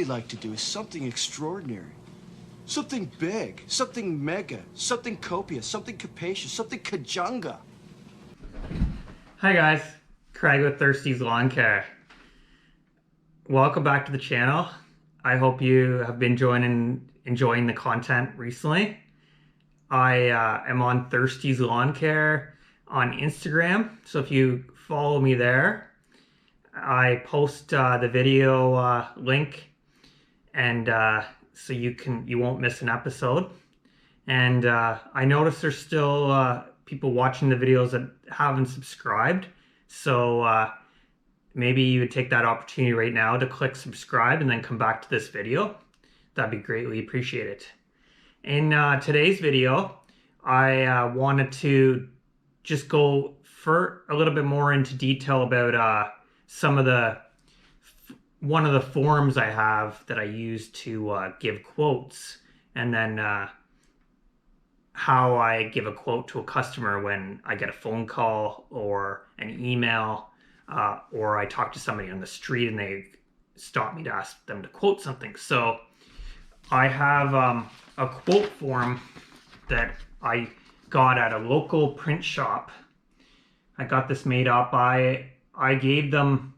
like to do is something extraordinary. Something big, something mega, something copious, something capacious, something kajunga. Hi guys, Craig with Thirsty's Lawn Care. Welcome back to the channel. I hope you have been enjoying the content recently. I am on Thirsty's Lawn Care on Instagram, so if you follow me there, I post the video link, and so you won't miss an episode. And I noticed there's still people watching the videos that haven't subscribed, so maybe you would take that opportunity right now to click subscribe and then come back to this video. That'd be greatly appreciated. In today's video, I wanted to just go for a little bit more into detail about one of the forms I have that I use to give quotes, and then how I give a quote to a customer when I get a phone call or an email, or I talk to somebody on the street and they stop me to ask them to quote something. So I have a quote form that I got at a local print shop. I got this made up. I gave them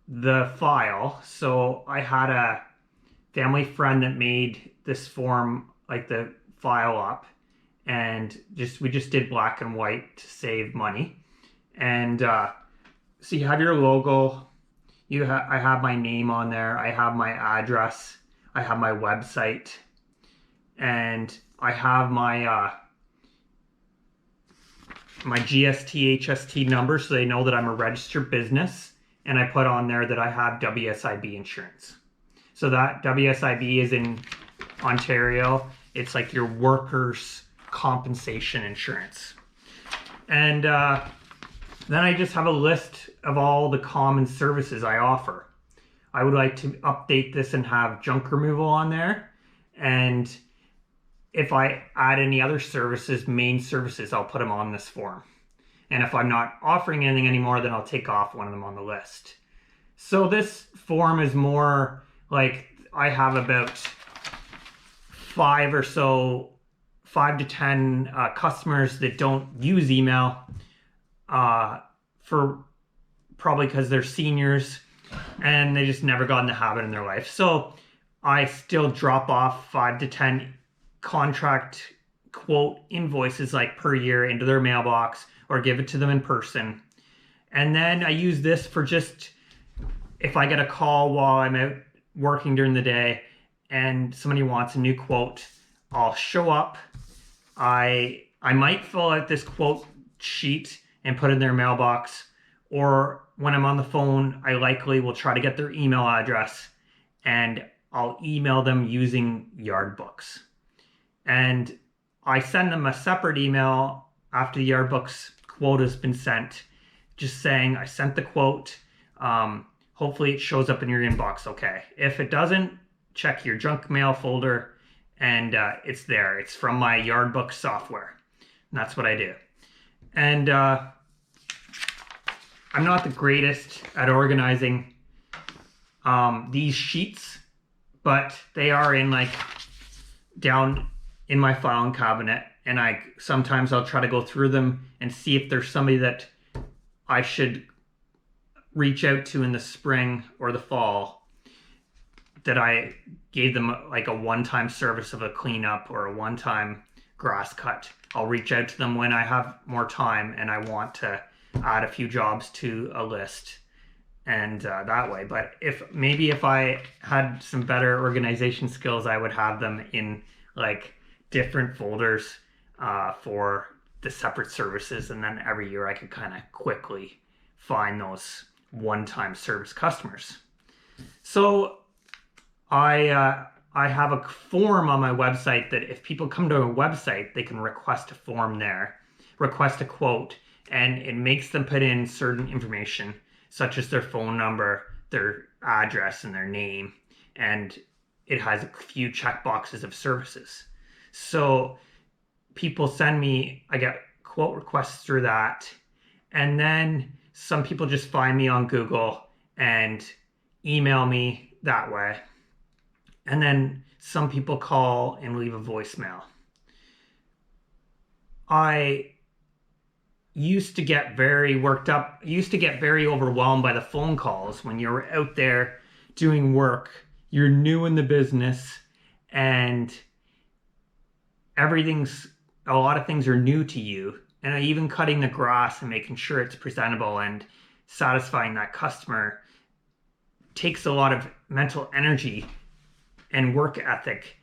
the file. So I had a family friend that made this form, like the file up, and we just did black and white to save money. And so you have your logo, I have my name on there, I have my address, I have my website, and I have my my GST HST number, so they know that I'm a registered business, and I put on there that I have WSIB insurance. So that WSIB is in Ontario. It's like your workers' compensation insurance. And then I just have a list of all the common services I offer. I would like to update this and have junk removal on there. And if I add any other services, main services, I'll put them on this form. And if I'm not offering anything anymore, then I'll take off one of them on the list. So this form is more like I have about 5 to 10 customers that don't use email, for probably because they're seniors and they just never got in the habit in their life. So I still drop off 5 to 10 contract quote invoices like per year into their mailbox, or give it to them in person. And then I use this for just if I get a call while I'm out working during the day and somebody wants a new quote, I'll show up. I might fill out this quote sheet and put it in their mailbox, or when I'm on the phone, I likely will try to get their email address and I'll email them using yard books. And I send them a separate email after the yard books quote has been sent, just saying I sent the quote. Hopefully it shows up in your inbox okay. If it doesn't, check your junk mail folder, and it's there. It's from my yard book software. And that's what I do. And I'm not the greatest at organizing these sheets, but they are down in my filing cabinet, and sometimes I'll try to go through them and see if there's somebody that I should reach out to in the spring or the fall, that I gave them like a one-time service of a cleanup or a one-time grass cut. I'll reach out to them when I have more time and I want to add a few jobs to a list, and that way. But if I had some better organization skills, I would have them in like different folders for the separate services, and then every year I could kind of quickly find those one-time service customers. So I have a form on my website that if people come to a website, they can request a form there, request a quote, and it makes them put in certain information, such as their phone number, their address, and their name, and it has a few check boxes of services. So people send me, I get quote requests through that, and then some people just find me on Google and email me that way. And then some people call and leave a voicemail. I used to get very worked up, used to get very overwhelmed by the phone calls when you're out there doing work. You're new in the business and a lot of things are new to you. And even cutting the grass and making sure it's presentable and satisfying that customer takes a lot of mental energy and work ethic.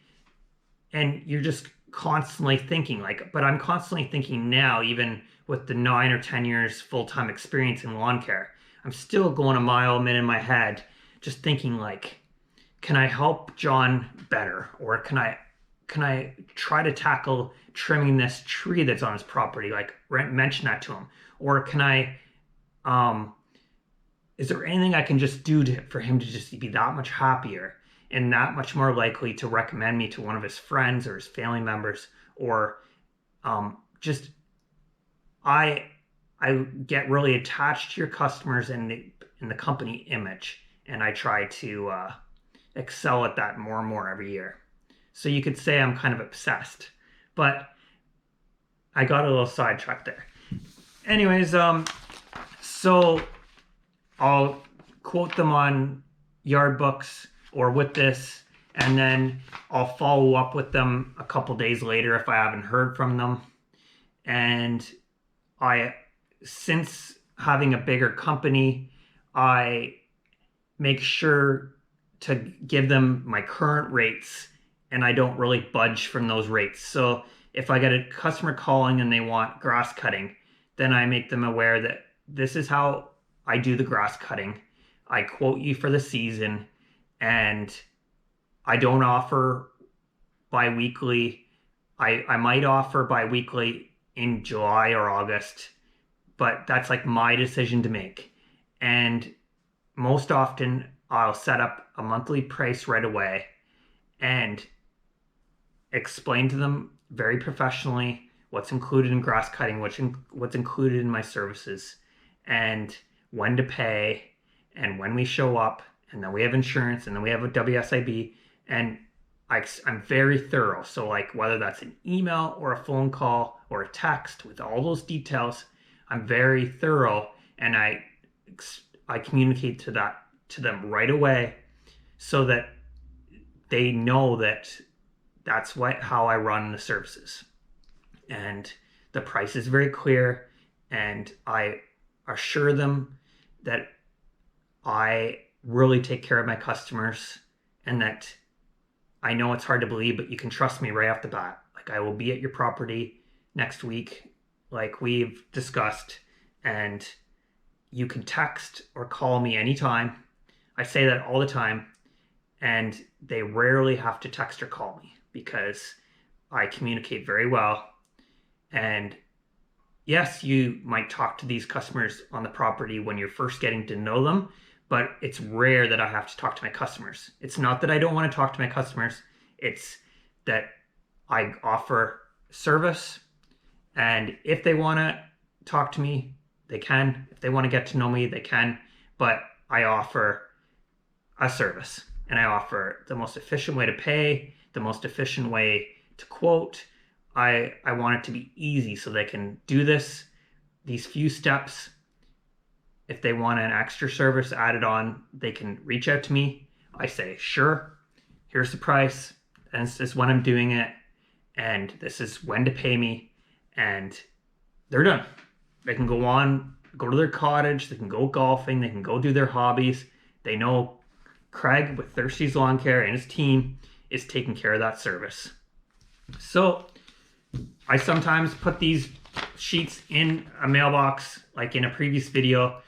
And you're just constantly thinking but I'm constantly thinking now, even with the 9 or 10 years full-time experience in lawn care, I'm still going a mile a minute in my head, just thinking can I help John better? Or can I try to tackle trimming this tree that's on his property? Mention that to him. Or is there anything I can just do for him to just be that much happier and that much more likely to recommend me to one of his friends or his family members? Or I get really attached to your customers and the company image, and I try to excel at that more and more every year. So you could say I'm kind of obsessed, but I got a little sidetracked there. Anyways, so I'll quote them on yard books or with this, and then I'll follow up with them a couple days later if I haven't heard from them. And since having a bigger company, I make sure to give them my current rates, and I don't really budge from those rates. So if I get a customer calling and they want grass cutting, then I make them aware that this is how I do the grass cutting. I quote you for the season, and I don't offer bi-weekly. I might offer bi-weekly in July or August, but that's my decision to make. And most often I'll set up a monthly price right away and explain to them very professionally what's included in grass cutting, what's included in my services, and when to pay, and when we show up, and then we have insurance, and then we have a WSIB, and I'm very thorough. So like whether that's an email or a phone call or a text with all those details, I'm very thorough, and I communicate to them right away so that they know that that's how I run the services. And the price is very clear, and I assure them that I really take care of my customers, and that I know it's hard to believe, but you can trust me right off the bat. Like, I will be at your property next week, like we've discussed, and you can text or call me anytime. I say that all the time, and they rarely have to text or call me because I communicate very well. And yes, you might talk to these customers on the property when you're first getting to know them, but it's rare that I have to talk to my customers. It's not that I don't want to talk to my customers. It's that I offer service, and if they want to talk to me, they can. If they want to get to know me, they can. But I offer a service, and I offer the most efficient way to pay, the most efficient way to quote. I want it to be easy so they can do these few steps. If they want an extra service added on, they can reach out to me. I say, sure, here's the price, and this is when I'm doing it, and this is when to pay me, and they're done. They can go to their cottage, they can go golfing, they can go do their hobbies. They know Craig with Thirsty's Lawn Care and his team is taking care of that service. So I sometimes put these sheets in a mailbox, like in a previous video,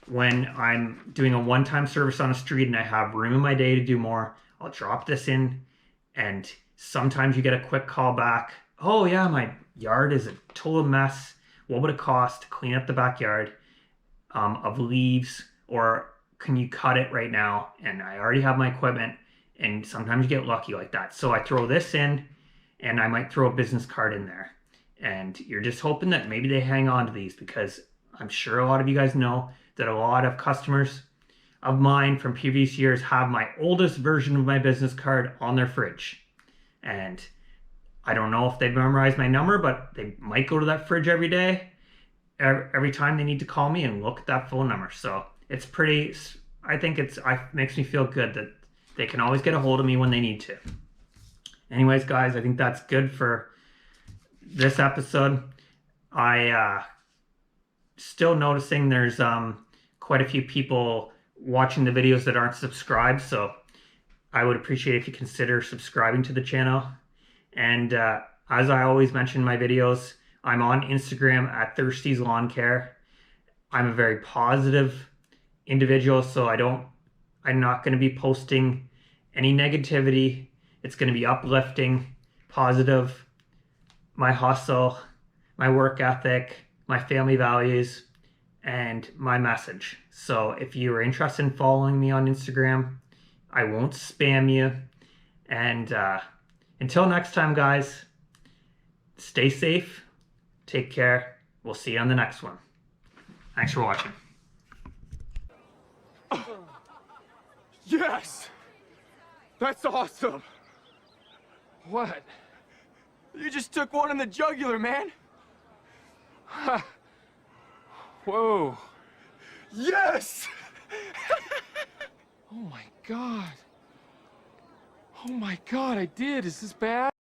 when I'm doing a one-time service on a street and I have room in my day to do more. I'll drop this in, and sometimes you get a quick call back. Oh yeah, my yard is a total mess. What would it cost to clean up the backyard of leaves, or can you cut it right now? And I already have my equipment, and sometimes you get lucky like that. So I throw this in, and I might throw a business card in there. And you're just hoping that maybe they hang on to these, because I'm sure a lot of you guys know that a lot of customers of mine from previous years have my oldest version of my business card on their fridge. And I don't know if they've memorized my number, but they might go to that fridge every day, every time they need to call me and look at that phone number. So it's pretty, I think it makes me feel good that they can always get a hold of me when they need to. Anyways, guys, I think that's good for this episode. I still noticing there's quite a few people watching the videos that aren't subscribed, so I would appreciate if you consider subscribing to the channel. And as I always mention in my videos, I'm on Instagram at Thirsty's Lawn Care. I'm a very positive individual, so I'm not going to be posting any negativity. It's going to be uplifting, positive, my hustle, my work ethic, my family values, and my message. So if you are interested in following me on Instagram, I won't spam you. And until next time, guys, stay safe, take care. We'll see you on the next one. Thanks for watching. Yes! That's awesome! What? You just took one in the jugular, man! Whoa. Yes! Oh my god. Oh my god, I did. Is this bad?